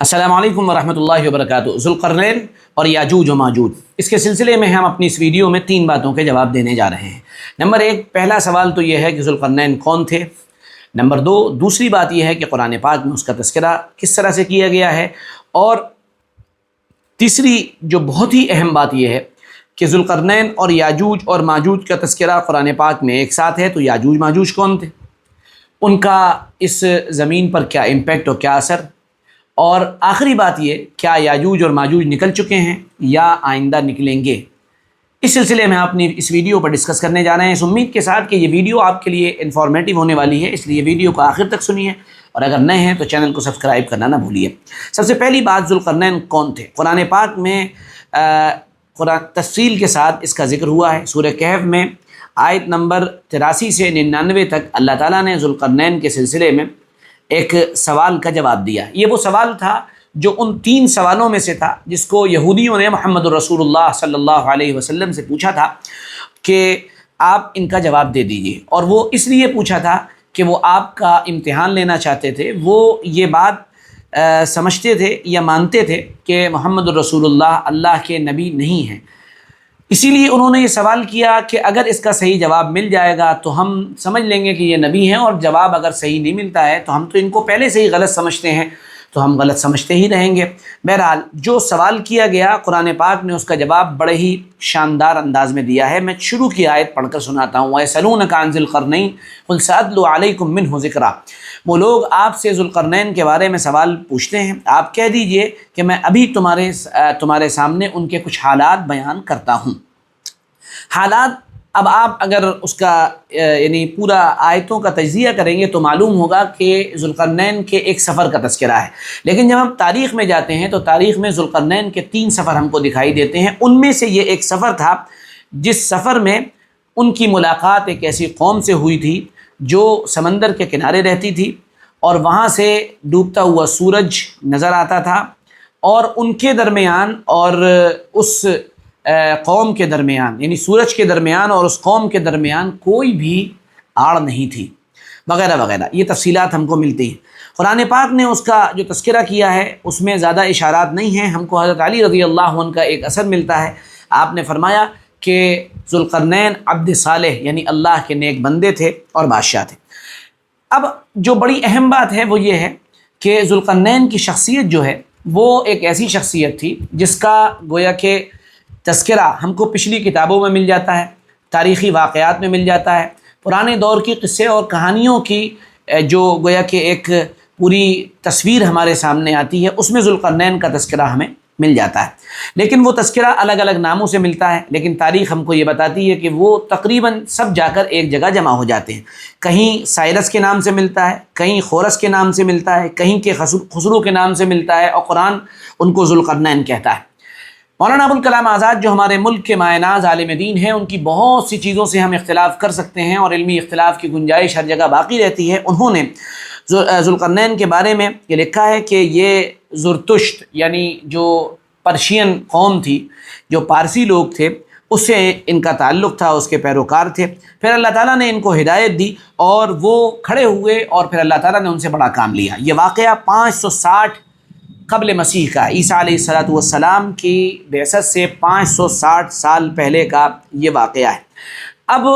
السلام علیکم ورحمۃ اللہ وبرکاتہ۔ ذوالقرنین اور یاجوج و ماجوج، اس کے سلسلے میں ہم اپنی اس ویڈیو میں 3 باتوں کے جواب دینے جا رہے ہیں۔ نمبر 1، پہلا سوال تو یہ ہے کہ ذوالقرنین کون تھے۔ نمبر 2، دوسری بات یہ ہے کہ قرآن پاک میں اس کا تذکرہ کس طرح سے کیا گیا ہے۔ اور تیسری جو بہت ہی اہم بات یہ ہے کہ ذوالقرنین اور یاجوج اور ماجوج کا تذکرہ قرآن پاک میں ایک ساتھ ہے، تو یاجوج ماجوج کون تھے، ان کا اس زمین پر کیا امپیکٹ اور کیا اثر، اور آخری بات یہ، کیا یاجوج اور ماجوج نکل چکے ہیں یا آئندہ نکلیں گے۔ اس سلسلے میں اپنی اس ویڈیو پر ڈسکس کرنے جا رہے ہیں، اس امید کے ساتھ کہ یہ ویڈیو آپ کے لیے انفارمیٹیو ہونے والی ہے، اس لیے ویڈیو کو آخر تک سنیے، اور اگر نئے ہیں تو چینل کو سبسکرائب کرنا نہ بھولیے۔ سب سے پہلی بات، ذوالقرنین کون تھے۔ قرآن پاک میں تفصیل کے ساتھ اس کا ذکر ہوا ہے۔ سورہ کہف میں آیت نمبر 83 سے 99 تک اللہ تعالیٰ نے ذوالقرنین کے سلسلے میں ایک سوال کا جواب دیا۔ یہ وہ سوال تھا جو ان 3 سوالوں میں سے تھا جس کو یہودیوں نے محمد الرسول اللہ صلی اللہ علیہ وسلم سے پوچھا تھا کہ آپ ان کا جواب دے دیجئے، اور وہ اس لیے پوچھا تھا کہ وہ آپ کا امتحان لینا چاہتے تھے۔ وہ یہ بات سمجھتے تھے یا مانتے تھے کہ محمد الرسول اللہ کے نبی نہیں ہیں، اسی لیے انہوں نے یہ سوال کیا کہ اگر اس کا صحیح جواب مل جائے گا تو ہم سمجھ لیں گے کہ یہ نبی ہیں، اور جواب اگر صحیح نہیں ملتا ہے تو ہم تو ان کو پہلے سے ہی غلط سمجھتے ہیں، تو ہم غلط سمجھتے ہی رہیں گے۔ بہرحال جو سوال کیا گیا، قرآن پاک نے اس کا جواب بڑے ہی شاندار انداز میں دیا ہے۔ میں شروع کی آیت پڑھ کر سناتا ہوں۔ وَيَسْأَلُونَكَ عَنْ ذِي الْقَرْنَيْنِ قُلْ سَأَتْلُو عَلَيْكُم مِّنْهُ ذِكْرًا۔ وہ لوگ آپ سے ذوالقرنین کے بارے میں سوال پوچھتے ہیں، آپ کہہ دیجئے کہ میں ابھی تمہارے سامنے ان کے کچھ حالات بیان کرتا ہوں۔ حالات، اب آپ اگر اس کا یعنی پورا آیتوں کا تجزیہ کریں گے تو معلوم ہوگا کہ ذوالقرنین کے ایک سفر کا تذکرہ ہے، لیکن جب ہم تاریخ میں جاتے ہیں تو تاریخ میں ذوالقرنین کے 3 سفر ہم کو دکھائی دیتے ہیں۔ ان میں سے یہ ایک سفر تھا جس سفر میں ان کی ملاقات ایک ایسی قوم سے ہوئی تھی جو سمندر کے کنارے رہتی تھی، اور وہاں سے ڈوبتا ہوا سورج نظر آتا تھا، اور ان کے درمیان اور اس قوم کے درمیان، یعنی سورج کے درمیان اور اس قوم کے درمیان کوئی بھی آڑ نہیں تھی، وغیرہ وغیرہ۔ یہ تفصیلات ہم کو ملتی ہیں۔ قرآن پاک نے اس کا جو تذکرہ کیا ہے اس میں زیادہ اشارات نہیں ہیں۔ ہم کو حضرت علی رضی اللہ عنہ کا ایک اثر ملتا ہے۔ آپ نے فرمایا کہ ذوالقرنین عبد صالح، یعنی اللہ کے نیک بندے تھے اور بادشاہ تھے۔ اب جو بڑی اہم بات ہے وہ یہ ہے کہ ذوالقرنین کی شخصیت جو ہے وہ ایک ایسی شخصیت تھی جس کا گویا کہ تذکرہ ہم کو پچھلی کتابوں میں مل جاتا ہے، تاریخی واقعات میں مل جاتا ہے، پرانے دور کی قصے اور کہانیوں کی جو گویا کہ ایک پوری تصویر ہمارے سامنے آتی ہے، اس میں ذوالقرنین کا تذکرہ ہمیں مل جاتا ہے۔ لیکن وہ تذکرہ الگ الگ ناموں سے ملتا ہے، لیکن تاریخ ہم کو یہ بتاتی ہے کہ وہ تقریباً سب جا کر ایک جگہ جمع ہو جاتے ہیں۔ کہیں سائرس کے نام سے ملتا ہے، کہیں خورس کے نام سے ملتا ہے، کہیں کے خسرو کے نام سے ملتا ہے، اور قرآن ان کو ذوالقرنین کہتا ہے۔ مولانا ابوالکلام آزاد جو ہمارے ملک کے مایہ ناز عالم دین ہیں، ان کی بہت سی چیزوں سے ہم اختلاف کر سکتے ہیں اور علمی اختلاف کی گنجائش ہر جگہ باقی رہتی ہے۔ انہوں نے ذوالقرنین کے بارے میں یہ لکھا ہے کہ یہ زرتشت، یعنی جو پرشین قوم تھی، جو پارسی لوگ تھے، اس سے ان کا تعلق تھا، اس کے پیروکار تھے۔ پھر اللہ تعالیٰ نے ان کو ہدایت دی اور وہ کھڑے ہوئے، اور پھر اللہ تعالیٰ نے ان سے بڑا کام لیا۔ یہ واقعہ 560 قبل مسیح کا، عیسیٰ علیہ السلام کی بعثت سے 560 سال پہلے کا یہ واقعہ ہے۔ اب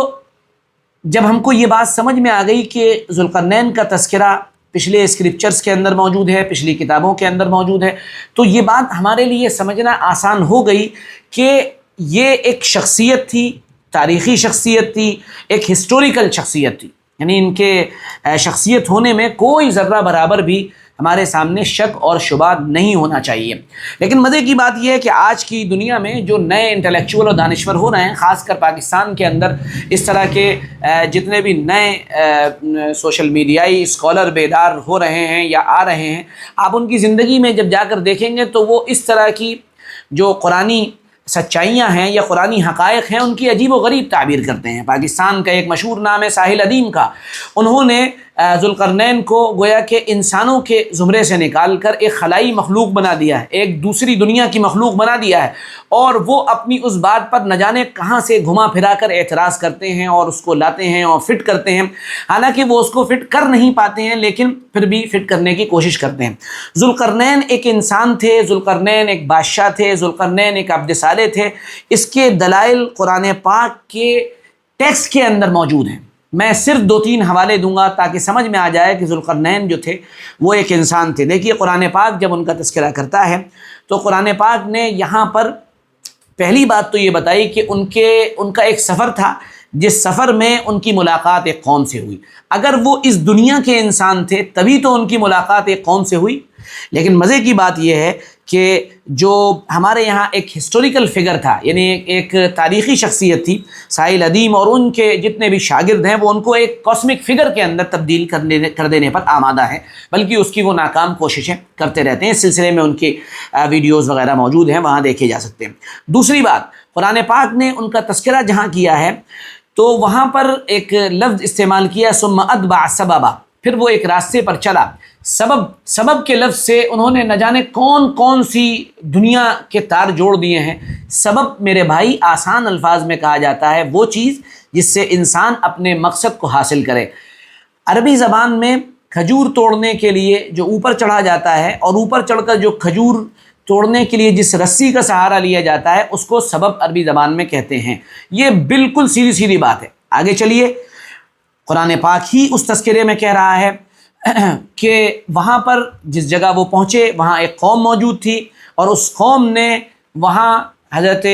جب ہم کو یہ بات سمجھ میں آ گئی کہ ذوالقرنین کا تذکرہ پچھلے اسکرپچرز کے اندر موجود ہے، پچھلی کتابوں کے اندر موجود ہے، تو یہ بات ہمارے لیے سمجھنا آسان ہو گئی کہ یہ ایک شخصیت تھی، تاریخی شخصیت تھی، ایک ہسٹوریکل شخصیت تھی، یعنی ان کے شخصیت ہونے میں کوئی ذرہ برابر بھی ہمارے سامنے شک اور شبہ نہیں ہونا چاہیے۔ لیکن مزے کی بات یہ ہے کہ آج کی دنیا میں جو نئے انٹلیکچوئل اور دانشور ہو رہے ہیں، خاص کر پاکستان کے اندر اس طرح کے جتنے بھی نئے سوشل میڈیائی اسکالر بیدار ہو رہے ہیں یا آ رہے ہیں، آپ ان کی زندگی میں جب جا کر دیکھیں گے تو وہ اس طرح کی جو قرآنی سچائیاں ہیں یا قرآنی حقائق ہیں ان کی عجیب و غریب تعبیر کرتے ہیں۔ پاکستان کا ایک مشہور نام ہے ساحل ادیم کا، انہوں نے ذوالقرنین کو گویا کہ انسانوں کے زمرے سے نکال کر ایک خلائی مخلوق بنا دیا ہے، ایک دوسری دنیا کی مخلوق بنا دیا ہے، اور وہ اپنی اس بات پر نہ جانے کہاں سے گھما پھرا کر اعتراض کرتے ہیں اور اس کو لاتے ہیں اور فٹ کرتے ہیں، حالانکہ وہ اس کو فٹ کر نہیں پاتے ہیں لیکن پھر بھی فٹ کرنے کی کوشش کرتے ہیں۔ ذوالقرنین ایک انسان تھے، ذوالقرنین ایک بادشاہ تھے، ذوالقرنین ایک عبد صالح تھے۔ اس کے دلائل قرآن پاک کے ٹیکسٹ کے اندر موجود ہیں۔ میں صرف 2-3 حوالے دوں گا تاکہ سمجھ میں آ جائے کہ ذوالقرنین جو تھے وہ ایک انسان تھے۔ دیکھیے قرآن پاک جب ان کا تذکرہ کرتا ہے تو قرآن پاک نے یہاں پر پہلی بات تو یہ بتائی کہ ان کا ایک سفر تھا، جس سفر میں ان کی ملاقات ایک قوم سے ہوئی۔ اگر وہ اس دنیا کے انسان تھے تبھی تو ان کی ملاقات ایک قوم سے ہوئی، لیکن مزے کی بات یہ ہے کہ جو ہمارے یہاں ایک ہسٹوریکل فگر تھا، یعنی ایک تاریخی شخصیت تھی ساحل ادیم، اور ان کے جتنے بھی شاگرد ہیں وہ ان کو ایک کاسمک فگر کے اندر تبدیل کر دینے پر آمادہ ہیں، بلکہ اس کی وہ ناکام کوششیں کرتے رہتے ہیں۔ اس سلسلے میں ان کی ویڈیوز وغیرہ موجود ہیں، وہاں دیکھے جا سکتے ہیں۔ دوسری بات، قرآن پاک نے ان کا تذکرہ جہاں کیا ہے تو وہاں پر ایک لفظ استعمال کیا ثم اتبع سببا، پھر وہ ایک راستے پر چلا۔ سبب کے لفظ سے انہوں نے نہ جانے کون سی دنیا کے تار جوڑ دیے ہیں۔ سبب میرے بھائی آسان الفاظ میں کہا جاتا ہے وہ چیز جس سے انسان اپنے مقصد کو حاصل کرے۔ عربی زبان میں کھجور توڑنے کے لیے جو اوپر چڑھا جاتا ہے اور اوپر چڑھ کر جو کھجور توڑنے کے لیے جس رسی کا سہارا لیا جاتا ہے اس کو سبب عربی زبان میں کہتے ہیں۔ یہ بالکل سیدھی بات ہے۔ آگے چلیے، قرآن پاک ہی اس تذکرے میں کہہ رہا ہے کہ وہاں پر جس جگہ وہ پہنچے وہاں ایک قوم موجود تھی، اور اس قوم نے وہاں حضرت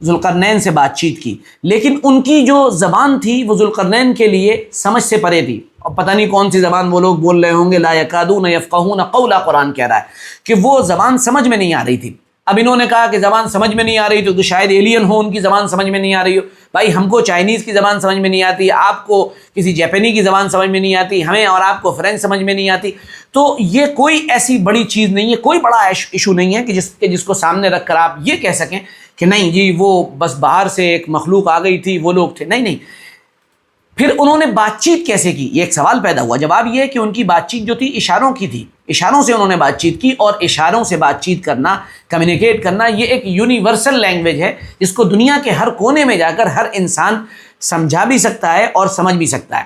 ذوالقرنین سے بات چیت کی، لیکن ان کی جو زبان تھی وہ ذوالقرنین کے لیے سمجھ سے پرے تھی، اور پتہ نہیں کون سی زبان وہ لوگ بول رہے ہوں گے، لا یکادون یفقہون قولا، قرآن کہہ رہا ہے کہ وہ زبان سمجھ میں نہیں آ رہی تھی۔ اب انہوں نے کہا کہ زبان سمجھ میں نہیں آ رہی تو شاید ایلین ہو، ان کی زبان سمجھ میں نہیں آ رہی ہو۔ بھائی ہم کو چائنیز کی زبان سمجھ میں نہیں آتی، آپ کو کسی جاپانی کی زبان سمجھ میں نہیں آتی، ہمیں اور آپ کو فرینچ سمجھ میں نہیں آتی، تو یہ کوئی ایسی بڑی چیز نہیں ہے، کوئی بڑا ایشو نہیں ہے کہ جس کو سامنے رکھ کر آپ یہ کہہ سکیں کہ نہیں جی وہ بس باہر سے ایک مخلوق آ گئی تھی، وہ لوگ تھے۔ نہیں، پھر انہوں نے بات چیت کیسے کی؟ یہ ایک سوال پیدا ہوا۔ جواب یہ ہے کہ ان کی بات چیت جو تھی اشاروں کی تھی، اشاروں سے انہوں نے بات چیت کی، اور اشاروں سے بات چیت کرنا، کمیونیکیٹ کرنا، یہ ایک یونیورسل لینگویج ہے جس کو دنیا کے ہر کونے میں جا کر ہر انسان سمجھا بھی سکتا ہے اور سمجھ بھی سکتا ہے۔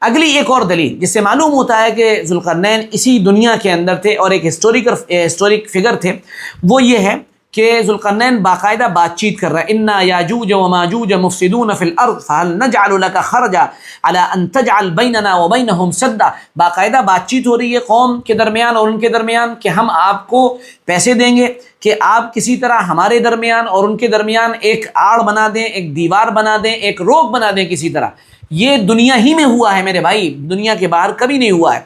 اگلی ایک اور دلیل جس سے معلوم ہوتا ہے کہ ذوالقرنین اسی دنیا کے اندر تھے اور ایک ہسٹورک فگر تھے، وہ یہ ہے کہ ذوالقرنین باقاعدہ بات چیت کر رہا ہے، انا یاجوج وماجوج مفسدون فی الارض فهل نجعل لك خرجا على ان تجعل بیننا وبینہم سدا۔ باقاعدہ بات چیت ہو رہی ہے قوم کے درمیان اور ان کے درمیان کہ ہم آپ کو پیسے دیں گے کہ آپ کسی طرح ہمارے درمیان اور ان کے درمیان ایک آڑ بنا دیں، ایک دیوار بنا دیں، ایک روک بنا دیں کسی طرح۔ یہ دنیا ہی میں ہوا ہے میرے بھائی، دنیا کے باہر کبھی نہیں ہوا ہے۔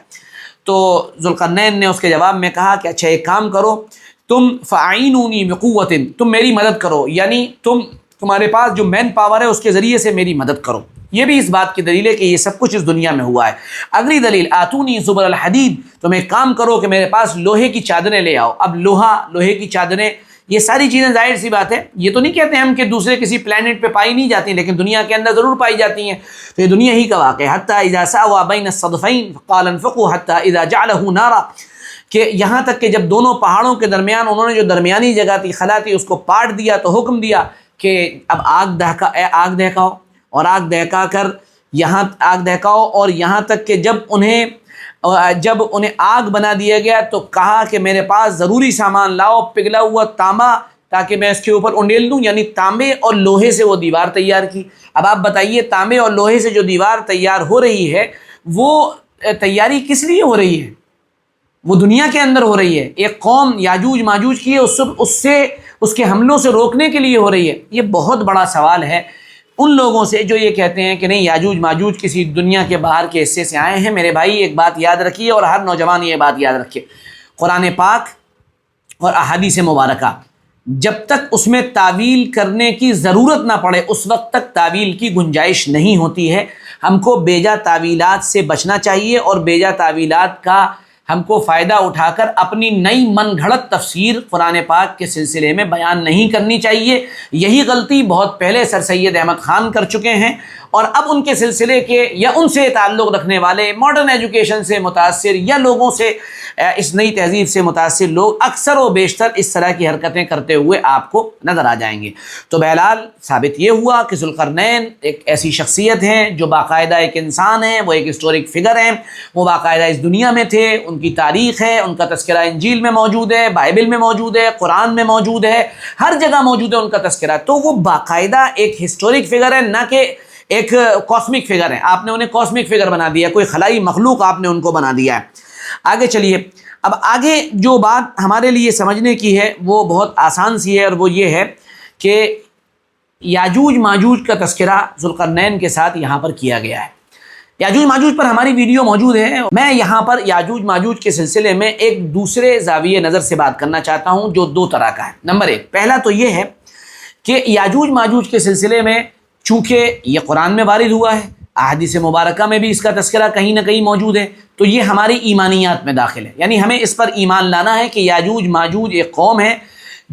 تو ذوالقرنین نے اس کے جواب میں کہا کہ اچھا ایک کام کرو، تم فاعینونی بقوت، تم میری مدد کرو، یعنی تمہارے پاس جو مین پاور ہے اس کے ذریعے سے میری مدد کرو۔ یہ بھی اس بات کی دلیل ہے کہ یہ سب کچھ اس دنیا میں ہوا ہے۔ اگلی دلیل، آتونی زبر الحدید، تم ایک کام کرو کہ میرے پاس لوہے کی چادریں لے آؤ۔ اب لوہے کی چادریں، یہ ساری چیزیں ظاہر سی بات ہے، یہ تو نہیں کہتے ہم کہ دوسرے کسی پلانٹ پہ پائی نہیں جاتی، لیکن دنیا کے اندر ضرور پائی جاتی ہیں، تو یہ دنیا ہی کا واقعہ ہے۔ حتی اذا ساوا بین الصدفین قال انفقوا حتی اذا جعلہ نارا، کہ یہاں تک کہ جب دونوں پہاڑوں کے درمیان انہوں نے جو درمیانی جگہ تھی خلا تھی اس کو پاٹ دیا تو حکم دیا کہ اب آگ دہکاؤ، اور آگ دہکا کر آگ دہکاؤ، اور یہاں تک کہ جب انہیں آگ بنا دیا گیا تو کہا کہ میرے پاس ضروری سامان لاؤ، پگھلا ہوا تانبا تاکہ میں اس کے اوپر انڈیل دوں، یعنی تانبے اور لوہے سے وہ دیوار تیار کی۔ اب آپ بتائیے تانبے اور لوہے سے جو دیوار تیار ہو رہی ہے وہ تیاری کس لیے ہو رہی ہے؟ وہ دنیا کے اندر ہو رہی ہے، ایک قوم یاجوج ماجوج کی ہے، اس کے حملوں سے روکنے کے لیے ہو رہی ہے۔ یہ بہت بڑا سوال ہے ان لوگوں سے جو یہ کہتے ہیں کہ نہیں یاجوج ماجوج کسی دنیا کے باہر کے حصے سے آئے ہیں۔ میرے بھائی ایک بات یاد رکھیے، اور ہر نوجوان یہ بات یاد رکھے، قرآن پاک اور احادیث مبارکہ جب تک اس میں تعویل کرنے کی ضرورت نہ پڑے اس وقت تک تعویل کی گنجائش نہیں ہوتی ہے۔ ہم کو بیجا تعویلات سے بچنا چاہیے، اور بیجا تعویلات کا ہم کو فائدہ اٹھا کر اپنی نئی من گھڑت تفسیر قرآن پاک کے سلسلے میں بیان نہیں کرنی چاہیے۔ یہی غلطی بہت پہلے سر سید احمد خان کر چکے ہیں، اور اب ان کے سلسلے کے یا ان سے تعلق رکھنے والے ماڈرن ایجوکیشن سے متاثر یا لوگوں سے اس نئی تہذیب سے متاثر لوگ اکثر و بیشتر اس طرح کی حرکتیں کرتے ہوئے آپ کو نظر آ جائیں گے۔ تو بہرحال ثابت یہ ہوا کہ ذوالقرنین ایک ایسی شخصیت ہیں جو باقاعدہ ایک انسان ہیں، وہ ایک ہسٹورک فگر ہیں، وہ باقاعدہ اس دنیا میں تھے، ان کی تاریخ ہے، ان کا تذکرہ انجیل میں موجود ہے، بائبل میں موجود ہے، قرآن میں موجود ہے، ہر جگہ موجود ہے ان کا تذکرہ۔ تو وہ باقاعدہ ایک ہسٹورک فگر ہے، نہ کہ ایک کاسمک فگر ہے۔ آپ نے انہیں کاسمک فگر بنا دیا، کوئی خلائی مخلوق آپ نے ان کو بنا دیا ہے۔ آگے چلیے، اب آگے جو بات ہمارے لیے سمجھنے کی ہے وہ بہت آسان سی ہے، اور وہ یہ ہے کہ یاجوج ماجوج کا تذکرہ ذوالقرنین کے ساتھ یہاں پر کیا گیا ہے۔ یاجوج ماجوج پر ہماری ویڈیو موجود ہے۔ میں یہاں پر یاجوج ماجوج کے سلسلے میں ایک دوسرے زاویے نظر سے بات کرنا چاہتا ہوں جو دو طرح کا ہے۔ نمبر ایک، پہلا تو یہ ہے کہ یاجوج ماجوج کے سلسلے میں چونکہ یہ قرآن میں وارد ہوا ہے، احادیث مبارکہ میں بھی اس کا تذکرہ کہیں نہ کہیں موجود ہے، تو یہ ہماری ایمانیات میں داخل ہے، یعنی ہمیں اس پر ایمان لانا ہے کہ یاجوج ماجوج ایک قوم ہے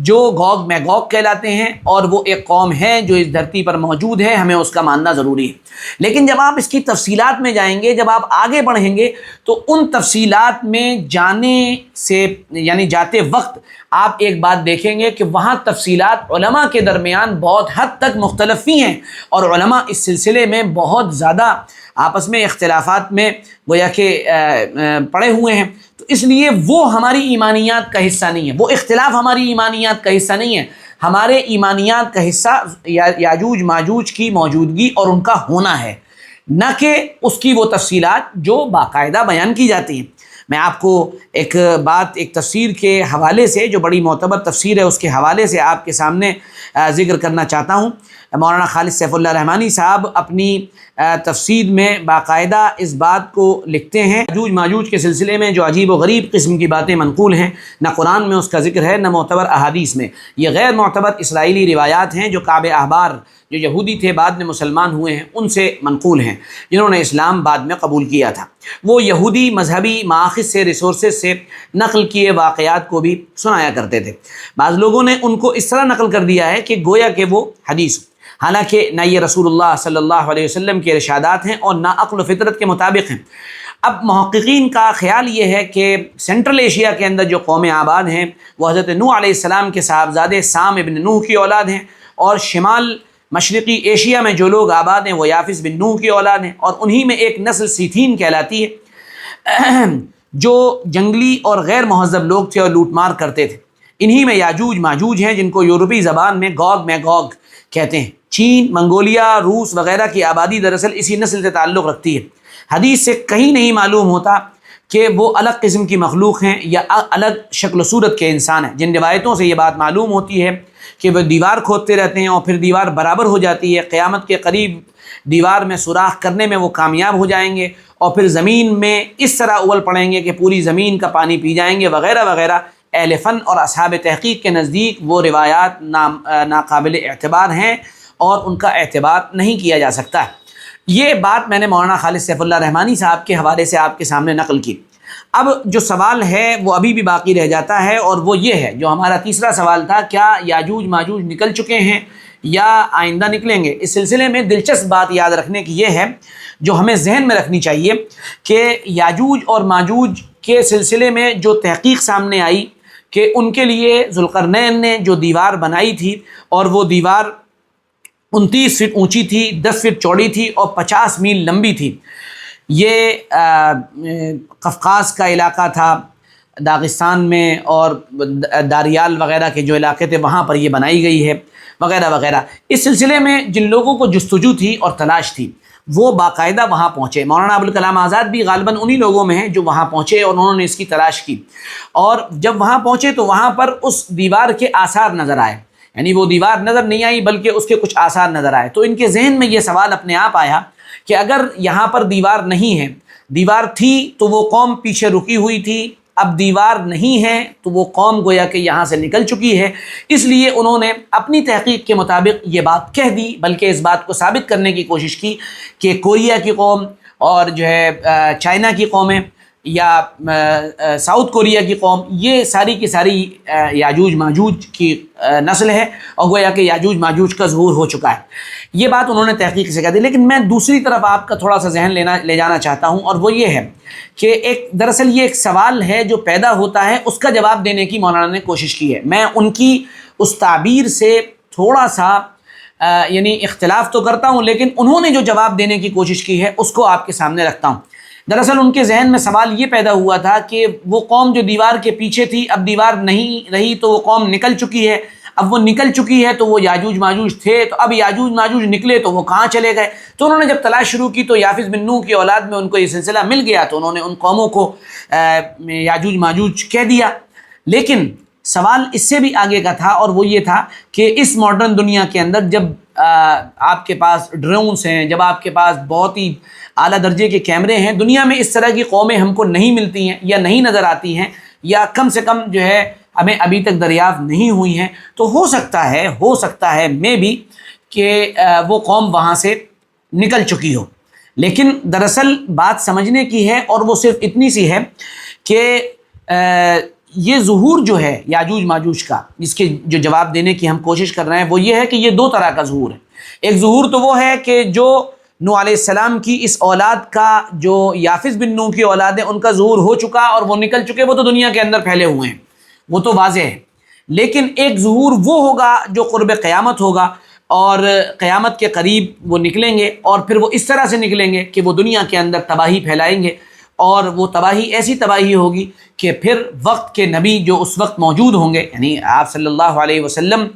جو گوگ میگوگ کہلاتے ہیں، اور وہ ایک قوم ہے جو اس دھرتی پر موجود ہے، ہمیں اس کا ماننا ضروری ہے۔ لیکن جب آپ اس کی تفصیلات میں جائیں گے، جب آپ آگے بڑھیں گے، تو ان تفصیلات میں جانے سے یعنی جاتے وقت آپ ایک بات دیکھیں گے کہ وہاں تفصیلات علماء کے درمیان بہت حد تک مختلف ہی ہیں، اور علماء اس سلسلے میں بہت زیادہ آپس میں اختلافات میں گویا کہ پڑے ہوئے ہیں۔ تو اس لیے وہ ہماری ایمانیات کا حصہ نہیں ہے، وہ اختلاف ہماری ایمانیات کا حصہ نہیں ہے۔ ہمارے ایمانیات کا حصہ یاجوج ماجوج کی موجودگی اور ان کا ہونا ہے، نہ کہ اس کی وہ تفصیلات جو باقاعدہ بیان کی جاتی ہیں۔ میں آپ کو ایک بات ایک تفسیر کے حوالے سے، جو بڑی معتبر تفسیر ہے، اس کے حوالے سے آپ کے سامنے ذکر کرنا چاہتا ہوں۔ مولانا خالد سیف اللہ رحمانی صاحب اپنی تفسیر میں باقاعدہ اس بات کو لکھتے ہیں، یاجوج ماجوج کے سلسلے میں جو عجیب و غریب قسم کی باتیں منقول ہیں، نہ قرآن میں اس کا ذکر ہے، نہ معتبر احادیث میں۔ یہ غیر معتبر اسرائیلی روایات ہیں جو کعب احبار جو یہودی تھے بعد میں مسلمان ہوئے ہیں ان سے منقول ہیں، جنہوں نے اسلام بعد میں قبول کیا تھا۔ وہ یہودی مذہبی مآخذ سے، ریسورسز سے نقل کیے واقعات کو بھی سنایا کرتے تھے۔ بعض لوگوں نے ان کو اس طرح نقل کر دیا ہے کہ گویا کہ وہ حدیث، حالانکہ نہ یہ رسول اللہ صلی اللہ علیہ وسلم کے ارشادات ہیں اور نہ عقل و فطرت کے مطابق ہیں۔ اب محققین کا خیال یہ ہے کہ سینٹرل ایشیا کے اندر جو قومیں آباد ہیں وہ حضرت نوح علیہ السلام کے صاحبزادے سام ابن نوح کی اولاد ہیں، اور شمال مشرقی ایشیا میں جو لوگ آباد ہیں وہ یافس بن نوح کی اولاد ہیں، اور انہی میں ایک نسل سیتھین کہلاتی ہے جو جنگلی اور غیر مہذب لوگ تھے اور لوٹ مار کرتے تھے۔ انہی میں یاجوج ماجوج ہیں جن کو یورپی زبان میں گوگ میگوگ کہتے ہیں۔ چین، منگولیا، روس وغیرہ کی آبادی دراصل اسی نسل سے تعلق رکھتی ہے۔ حدیث سے کہیں نہیں معلوم ہوتا کہ وہ الگ قسم کی مخلوق ہیں یا الگ شکل و صورت کے انسان ہیں۔ جن روایتوں سے یہ بات معلوم ہوتی ہے کہ وہ دیوار کھودتے رہتے ہیں اور پھر دیوار برابر ہو جاتی ہے، قیامت کے قریب دیوار میں سوراخ کرنے میں وہ کامیاب ہو جائیں گے، اور پھر زمین میں اس طرح اول پڑیں گے کہ پوری زمین کا پانی پی جائیں گے، وغیرہ وغیرہ۔ اہل فن اور اصحاب تحقیق کے نزدیک وہ روایات ناقابل اعتبار ہیں اور ان کا اعتبار نہیں کیا جا سکتا۔ یہ بات میں نے مولانا خالد سیف اللہ رحمانی صاحب کے حوالے سے آپ کے سامنے نقل کی۔ اب جو سوال ہے وہ ابھی بھی باقی رہ جاتا ہے، اور وہ یہ ہے جو ہمارا تیسرا سوال تھا، کیا یاجوج ماجوج نکل چکے ہیں یا آئندہ نکلیں گے؟ اس سلسلے میں دلچسپ بات یاد رکھنے کی یہ ہے جو ہمیں ذہن میں رکھنی چاہیے کہ یاجوج اور ماجوج کے سلسلے میں جو تحقیق سامنے آئی کہ ان کے لیے ذوالقرنین نے جو دیوار بنائی تھی، اور وہ دیوار 29 فٹ اونچی تھی، 10 فٹ چوڑی تھی اور 50 میل لمبی تھی۔ یہ قفقاز کا علاقہ تھا، داغستان میں، اور داریال وغیرہ کے جو علاقے تھے وہاں پر یہ بنائی گئی ہے، وغیرہ وغیرہ۔ اس سلسلے میں جن لوگوں کو جستجو تھی اور تلاش تھی وہ باقاعدہ وہاں پہنچے۔ مولانا ابوالکلام آزاد بھی غالباً انہی لوگوں میں ہیں جو وہاں پہنچے اور انہوں نے اس کی تلاش کی، اور جب وہاں پہنچے تو وہاں پر اس دیوار کے آثار نظر آئے، یعنی وہ دیوار نظر نہیں آئی بلکہ اس کے کچھ آثار نظر آئے۔ تو ان کے ذہن میں یہ سوال اپنے آپ آیا کہ اگر یہاں پر دیوار نہیں ہے، دیوار تھی تو وہ قوم پیچھے رکی ہوئی تھی، اب دیوار نہیں ہے تو وہ قوم گویا کہ یہاں سے نکل چکی ہے۔ اس لیے انہوں نے اپنی تحقیق کے مطابق یہ بات کہہ دی، بلکہ اس بات کو ثابت کرنے کی کوشش کی کہ کوریا کی قوم اور جو ہے چائنا کی قومیں یا ساؤتھ کوریا کی قوم، یہ ساری کی ساری یاجوج ماجوج کی نسل ہے، اور گویا کہ یاجوج ماجوج کا ظہور ہو چکا ہے۔ یہ بات انہوں نے تحقیق سے کہا دی۔ لیکن میں دوسری طرف آپ کا تھوڑا سا ذہن لے جانا چاہتا ہوں، اور وہ یہ ہے کہ دراصل یہ ایک سوال ہے جو پیدا ہوتا ہے، اس کا جواب دینے کی مولانا نے کوشش کی ہے۔ میں ان کی اس تعبیر سے تھوڑا سا یعنی اختلاف تو کرتا ہوں، لیکن انہوں نے جو جواب دینے کی کوشش کی ہے اس کو آپ کے سامنے رکھتا ہوں۔ دراصل ان کے ذہن میں سوال یہ پیدا ہوا تھا کہ وہ قوم جو دیوار کے پیچھے تھی، اب دیوار نہیں رہی تو وہ قوم نکل چکی ہے، اب وہ نکل چکی ہے تو وہ یاجوج ماجوج تھے، تو اب یاجوج ماجوج نکلے تو وہ کہاں چلے گئے؟ تو انہوں نے جب تلاش شروع کی تو یافز بن نوح کی اولاد میں ان کو یہ سلسلہ مل گیا، تو انہوں نے ان قوموں کو یاجوج ماجوج کہہ دیا۔ لیکن سوال اس سے بھی آگے کا تھا، اور وہ یہ تھا کہ اس ماڈرن دنیا کے اندر جب آپ کے پاس ڈرونز ہیں، جب آپ کے پاس بہت ہی اعلیٰ درجے کے کیمرے ہیں، دنیا میں اس طرح کی قومیں ہم کو نہیں ملتی ہیں یا نہیں نظر آتی ہیں، یا کم سے کم جو ہے ہمیں ابھی تک دریافت نہیں ہوئی ہیں، تو ہو سکتا ہے میں بھی کہ وہ قوم وہاں سے نکل چکی ہو۔ لیکن دراصل بات سمجھنے کی ہے، اور وہ صرف اتنی سی ہے کہ یہ ظہور جو ہے یاجوج ماجوج کا، جس کے جو جواب دینے کی ہم کوشش کر رہے ہیں، وہ یہ ہے کہ یہ دو طرح کا ظہور ہے۔ ایک ظہور تو وہ ہے کہ جو نوح علیہ السلام کی اس اولاد کا، جو یافز بن نوح کی اولاد ہے، ان کا ظہور ہو چکا اور وہ نکل چکے، وہ تو دنیا کے اندر پھیلے ہوئے ہیں، وہ تو واضح ہے۔ لیکن ایک ظہور وہ ہوگا جو قرب قیامت ہوگا، اور قیامت کے قریب وہ نکلیں گے، اور پھر وہ اس طرح سے نکلیں گے کہ وہ دنیا کے اندر تباہی پھیلائیں گے، اور وہ تباہی ایسی تباہی ہوگی کہ پھر وقت کے نبی جو اس وقت موجود ہوں گے، یعنی آپ صلی اللہ علیہ وسلم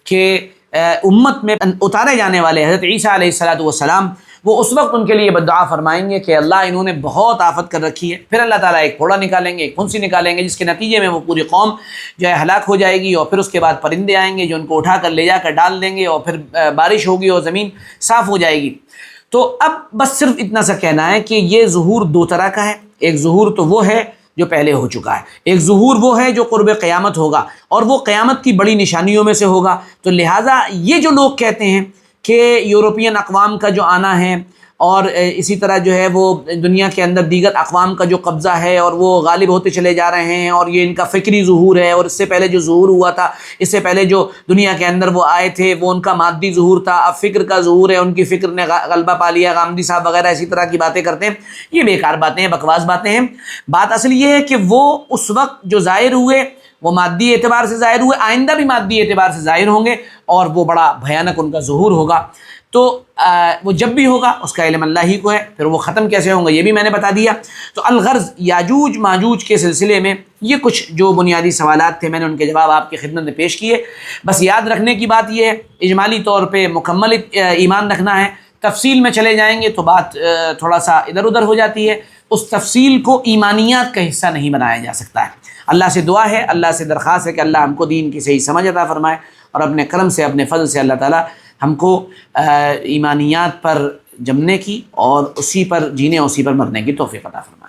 کے امت میں اتارے جانے والے حضرت عیسیٰ علیہ السلام، وہ اس وقت ان کے لیے بددعا فرمائیں گے کہ اللہ انہوں نے بہت آفت کر رکھی ہے۔ پھر اللہ تعالیٰ ایک پھوڑا نکالیں گے، ایک پھنسی نکالیں گے، جس کے نتیجے میں وہ پوری قوم جو ہے ہلاک ہو جائے گی، اور پھر اس کے بعد پرندے آئیں گے جو ان کو اٹھا کر لے جا کر ڈال دیں گے، اور پھر بارش ہوگی اور زمین صاف ہو جائے گی۔ تو اب بس صرف اتنا سا کہنا ہے کہ یہ ظہور دو طرح کا ہے۔ ایک ظہور تو وہ ہے جو پہلے ہو چکا ہے، ایک ظہور وہ ہے جو قرب قیامت ہوگا، اور وہ قیامت کی بڑی نشانیوں میں سے ہوگا۔ تو لہٰذا یہ جو لوگ کہتے ہیں کہ یورپین اقوام کا جو آنا ہے، اور اسی طرح جو ہے وہ دنیا کے اندر دیگر اقوام کا جو قبضہ ہے، اور وہ غالب ہوتے چلے جا رہے ہیں، اور یہ ان کا فکری ظہور ہے، اور اس سے پہلے جو ظہور ہوا تھا، اس سے پہلے جو دنیا کے اندر وہ آئے تھے، وہ ان کا مادی ظہور تھا، اب فکر کا ظہور ہے، ان کی فکر نے غلبہ پا لیا، غامدی صاحب وغیرہ اسی طرح کی باتیں کرتے ہیں۔ یہ بیکار باتیں ہیں، بکواس باتیں ہیں۔ بات اصل یہ ہے کہ وہ اس وقت جو ظاہر ہوئے وہ مادی اعتبار سے ظاہر ہوئے، آئندہ بھی مادی اعتبار سے ظاہر ہوں گے، اور وہ بڑا بھیانک ان کا ظہور ہوگا۔ تو وہ جب بھی ہوگا اس کا علم اللہ ہی کو ہے، پھر وہ ختم کیسے ہوں گے یہ بھی میں نے بتا دیا۔ تو الغرض یاجوج ماجوج کے سلسلے میں یہ کچھ جو بنیادی سوالات تھے، میں نے ان کے جواب آپ کی خدمت میں پیش کیے۔ بس یاد رکھنے کی بات یہ ہے، اجمالی طور پہ مکمل ایمان رکھنا ہے، تفصیل میں چلے جائیں گے تو بات تھوڑا سا ادھر ادھر ہو جاتی ہے، اس تفصیل کو ایمانیات کا حصہ نہیں بنایا جا سکتا ہے۔ اللہ سے دعا ہے، اللہ سے درخواست ہے کہ اللہ ہم کو دین کی صحیح سمجھ عطا فرمائے، اور اپنے کرم سے، اپنے فضل سے اللہ تعالیٰ ہم کو ایمانیات پر جمنے کی، اور اسی پر جینے، اسی پر مرنے کی توفیق عطا فرمائے۔